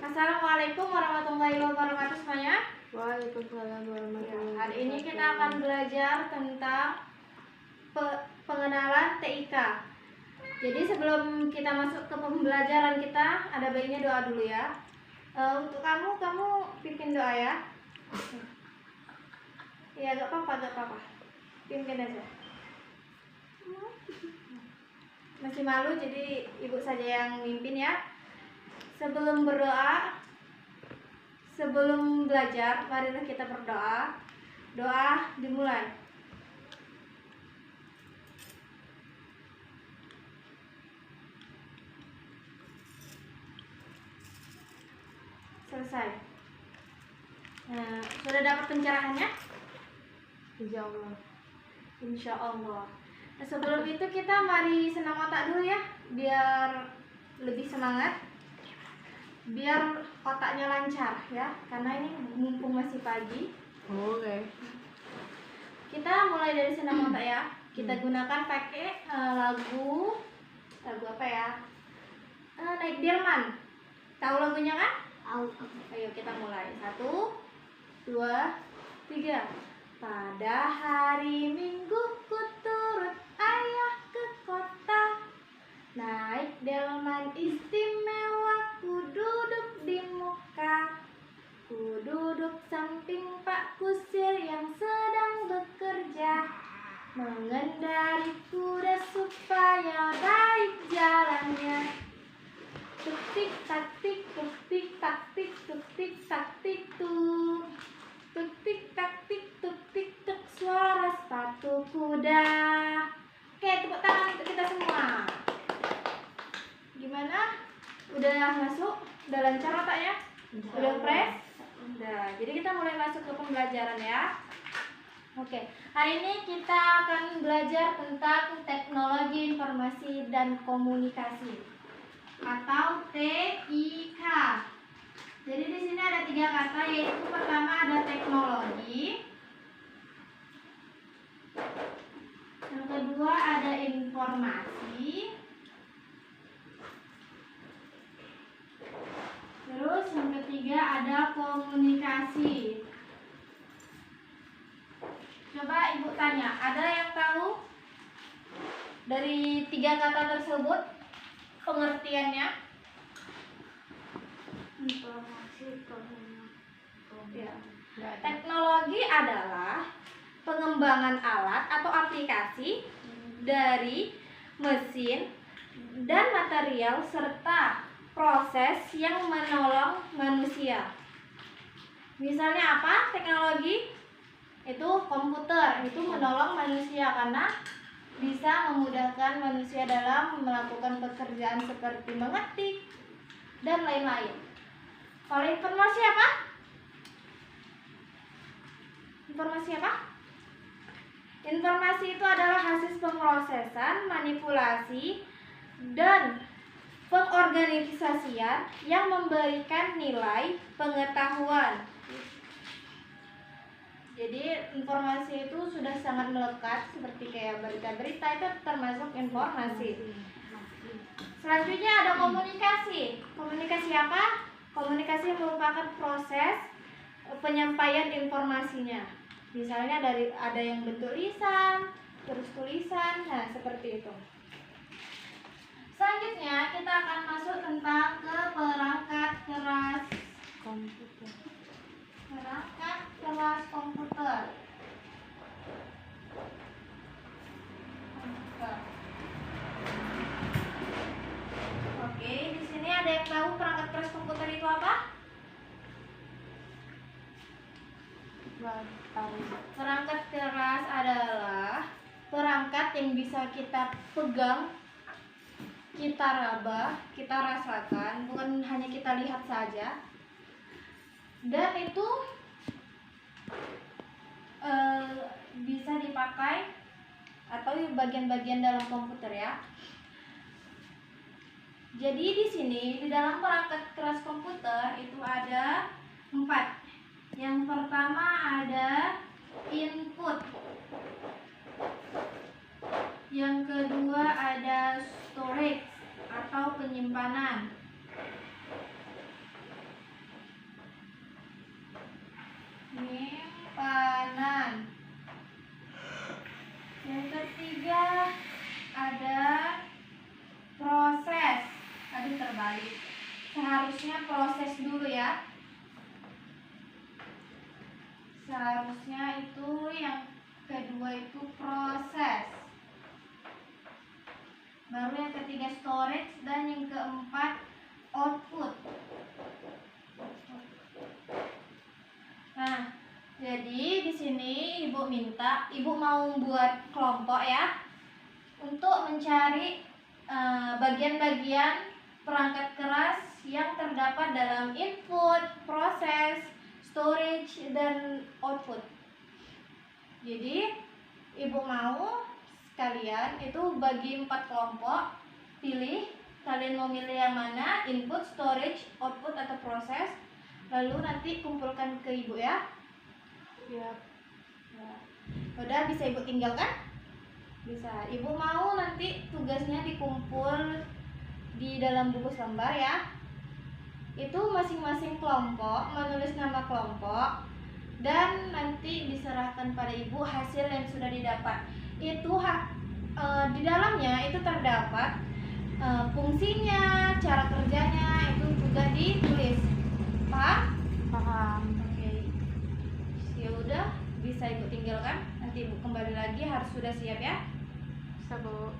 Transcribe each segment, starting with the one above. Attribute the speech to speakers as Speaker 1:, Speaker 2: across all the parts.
Speaker 1: Assalamualaikum warahmatullahi wabarakatuh semuanya.
Speaker 2: Waalaikumsalam warahmatullahi wabarakatuh.
Speaker 1: Hari ini kita akan belajar tentang pengenalan TIK. Jadi sebelum kita masuk ke pembelajaran kita, ada baiknya doa dulu ya. Untuk kamu pimpin doa ya. Ya gak apa-apa. Pimpin aja. Masih malu jadi ibu saja yang mimpin ya. Sebelum berdoa, sebelum belajar, marilah kita berdoa. Doa dimulai. Selesai. Nah, sudah dapat pencerahannya?
Speaker 2: Insya Allah.
Speaker 1: Insya Allah. Nah, sebelum itu kita mari senam otak dulu ya, biar lebih semangat, biar otaknya lancar ya, karena ini mumpung masih pagi.
Speaker 2: Oke.
Speaker 1: Kita mulai dari senam otak ya. Kita gunakan pakai lagu apa ya? Naik Dirman. Tahu lagunya kan?
Speaker 2: Tahu.
Speaker 1: Ayo kita mulai. 1, 2, 3. Pada hari Minggu ku turut ayah ke kota, naik delman istimewa, ku duduk di muka, ku duduk samping Pak Kusir yang sedang bekerja, mengendari kuda supaya baik jalannya. Tuk tik tak tik, tuk tik tak tik, tuk tik tak tik tuk. Tuk tik tak tik, tuk tik tuk, suara sepatu kuda. Oke, tepuk tangan untuk kita semua. Gimana? Udah masuk? Udah lancar otaknya? Udah fresh? Udah. Jadi kita mulai masuk ke pembelajaran ya. Oke, hari ini kita akan belajar tentang teknologi informasi dan komunikasi atau TIK. Jadi di sini ada 3 kata, yaitu pertama ada teknologi, yang kedua ada informasi, terus yang ketiga ada komunikasi. Coba ibu tanya, ada yang tahu dari 3 kata tersebut pengertiannya?
Speaker 2: Informasi,
Speaker 1: Ya. Teknologi adalah pengembangan alat atau aplikasi dari mesin dan material serta proses yang menolong manusia. Misalnya apa? Teknologi itu komputer, itu menolong manusia karena bisa memudahkan manusia dalam melakukan pekerjaan seperti mengetik dan lain-lain. Kalau informasi apa? Informasi apa? Informasi itu adalah hasil pemrosesan, manipulasi, dan pengorganisasian yang memberikan nilai pengetahuan. Jadi informasi itu sudah sangat melekat, seperti kayak berita-berita itu termasuk informasi. Selanjutnya ada komunikasi. Komunikasi apa? Komunikasi merupakan proses penyampaian informasinya. Misalnya ada yang bentuk lisan, terus tulisan, nah seperti itu. Selanjutnya kita akan masuk tentang ke perangkat keras komputer. Perangkat keras komputer. Oke, di sini ada yang tahu perangkat keras komputer itu apa? Perangkat keras adalah perangkat yang bisa kita pegang, kita raba, kita rasakan, bukan hanya kita lihat saja. Dan itu bisa dipakai atau bagian-bagian dalam komputer ya. Jadi di sini di dalam perangkat keras komputer itu ada 4. Yang pertama ada input. Yang kedua ada storage atau penyimpanan. terbalik. Seharusnya proses dulu ya. Seharusnya itu yang kedua itu proses. Baru yang ketiga storage dan yang keempat output. Nah, jadi di sini ibu mau buat kelompok ya untuk mencari bagian-bagian perangkat keras yang terdapat dalam input, proses, storage, dan output. Jadi ibu mau sekalian itu bagi 4 kelompok, pilih kalian mau milih yang mana, input, storage, output, atau proses, lalu nanti kumpulkan ke ibu ya.
Speaker 2: Siap.
Speaker 1: Nah, udah bisa ibu tinggalkan? Bisa. Ibu mau nanti tugasnya dikumpul di dalam buku lembar ya. Itu masing-masing kelompok menulis nama kelompok dan nanti diserahkan pada ibu hasil yang sudah didapat. Itu di dalamnya itu terdapat fungsinya, cara kerjanya itu juga ditulis. Paham?
Speaker 2: Paham.
Speaker 1: Oke. Ya udah, bisa ibu tinggalkan. Nanti ibu kembali lagi, harus sudah siap ya.
Speaker 2: Bisa, Bu.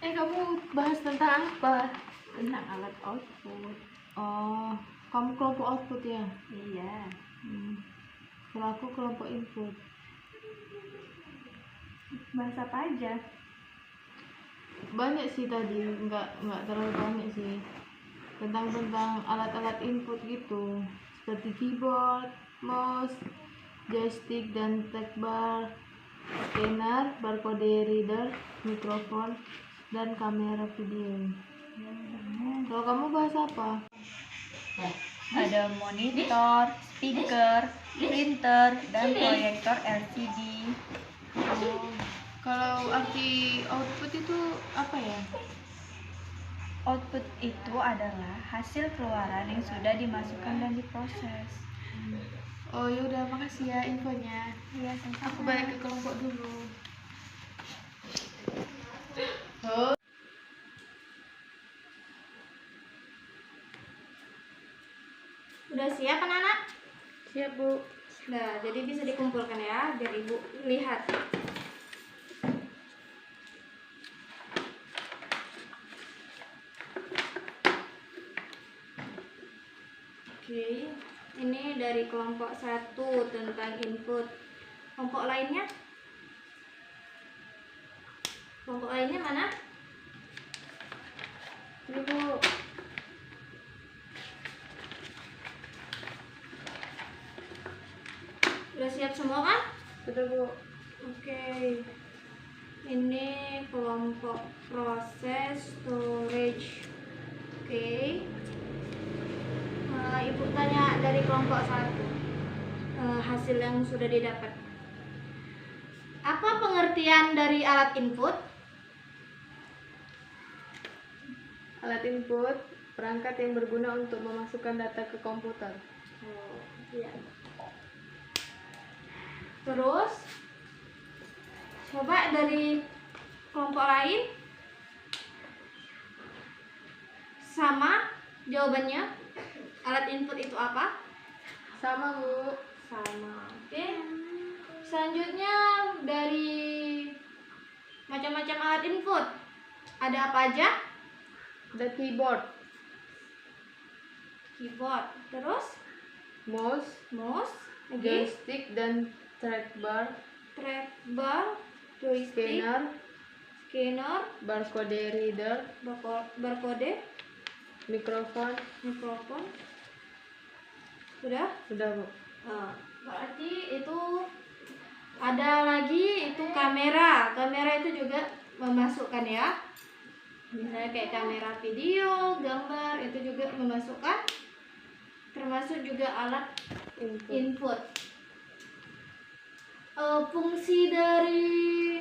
Speaker 2: Kamu bahas tentang apa?
Speaker 3: Tentang alat output.
Speaker 2: Oh, kamu kelompok output ya?
Speaker 3: Iya.
Speaker 2: Kalau aku kelompok input.
Speaker 3: Bahas apa aja?
Speaker 2: Banyak sih tadi, nggak terlalu banyak sih. Tentang alat-alat input gitu, seperti keyboard, mouse, joystick dan track bar, scanner, barcode reader, mikrofon, dan kamera video. Kalau kamu bahas apa?
Speaker 3: Ada monitor, speaker, printer, dan proyektor LCD.
Speaker 2: Kalau arti output itu apa ya?
Speaker 3: Output itu adalah hasil keluaran yang sudah dimasukkan dan diproses.
Speaker 2: Oh yaudah, makasih ya infonya.
Speaker 3: Iya,
Speaker 2: Aku balik ke kelompok dulu.
Speaker 1: Udah siap anak-anak?
Speaker 2: Siap, Bu.
Speaker 1: Nah, jadi bisa dikumpulkan ya, biar ibu lihat. Oke, ini dari kelompok 1 tentang input. Kelompok lainnya? Kelompok lainnya mana? Ini Bu. Udah siap semua kan?
Speaker 2: Sudah, Bu.
Speaker 1: Oke. Ini kelompok proses storage. Oke. Ibu tanya dari kelompok 1. Hasil yang sudah didapat. Apa pengertian dari alat input?
Speaker 2: Alat input, perangkat yang berguna untuk memasukkan data ke komputer.
Speaker 1: Oh, iya. Terus coba dari kelompok lain sama jawabannya. Alat input itu apa?
Speaker 2: Sama, Bu.
Speaker 1: Sama. Oke. Selanjutnya dari macam-macam alat input. Ada apa aja?
Speaker 2: The keyboard,
Speaker 1: Keyboard. Terus
Speaker 2: mouse,
Speaker 1: mouse, lagi
Speaker 2: joystick dan trackbar,
Speaker 1: trackbar, joystick, scanner,
Speaker 2: barcode reader,
Speaker 1: barcode,
Speaker 2: mikrofon.
Speaker 1: mikrofon. Sudah?
Speaker 2: Udah, Bu.
Speaker 1: Berarti itu ada lagi itu kamera. Kamera itu juga memasukkan ya. Misalnya kayak kamera video, gambar itu juga memasukkan. Termasuk juga alat input. Fungsi dari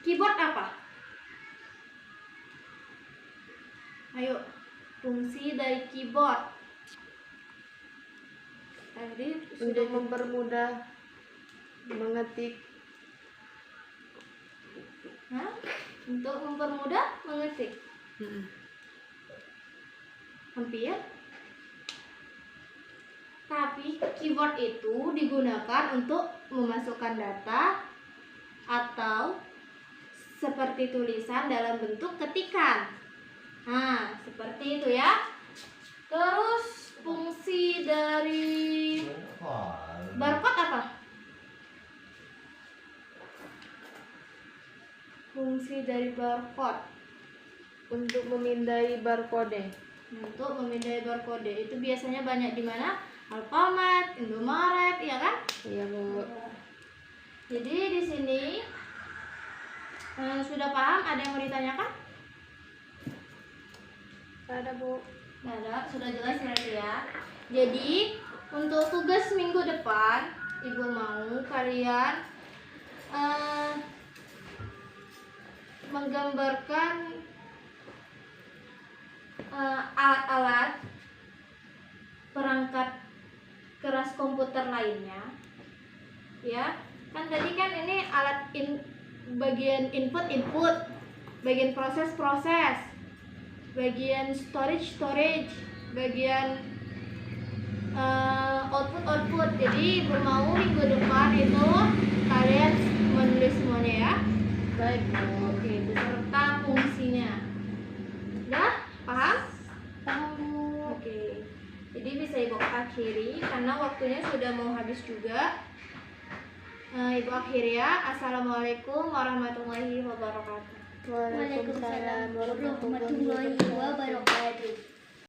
Speaker 1: keyboard apa? Ayo, fungsi dari keyboard. Tadi
Speaker 2: Untuk mempermudah mengetik.
Speaker 1: Hah? Untuk mempermudah mengetik. Hampir. Tapi keyboard itu digunakan untuk memasukkan data atau seperti tulisan dalam bentuk ketikan. Nah, seperti itu ya. Terus fungsi dari barcode apa? Fungsi dari barcode
Speaker 2: Untuk memindai barcode.
Speaker 1: untuk memindai barcode itu biasanya banyak di mana? Alfamart, Indomaret, ya kan?
Speaker 2: Iya, Bu.
Speaker 1: Jadi di sini sudah paham? Ada yang mau ditanyakan?
Speaker 2: Ada, Bu.
Speaker 1: Nggak ada, sudah jelas berarti ya. Jadi untuk tugas minggu depan, Ibu mau kalian menggambarkan alat-alat perangkat keras komputer lainnya, ya kan tadi kan ini alat bagian input, bagian proses, bagian storage, bagian output. Jadi bermau minggu depan itu kalian menulis semuanya ya.
Speaker 2: Baik, Bu.
Speaker 1: Oke, beserta fungsinya. Udah paham?
Speaker 2: Paham, Bu.
Speaker 1: Oke. Jadi bisa Ibu akhiri karena waktunya sudah mau habis juga. Ibu akhiri ya. Assalamualaikum warahmatullahi wabarakatuh.
Speaker 2: Waalaikumsalam warahmatullahi
Speaker 3: warahmatullahi wabarakatuh.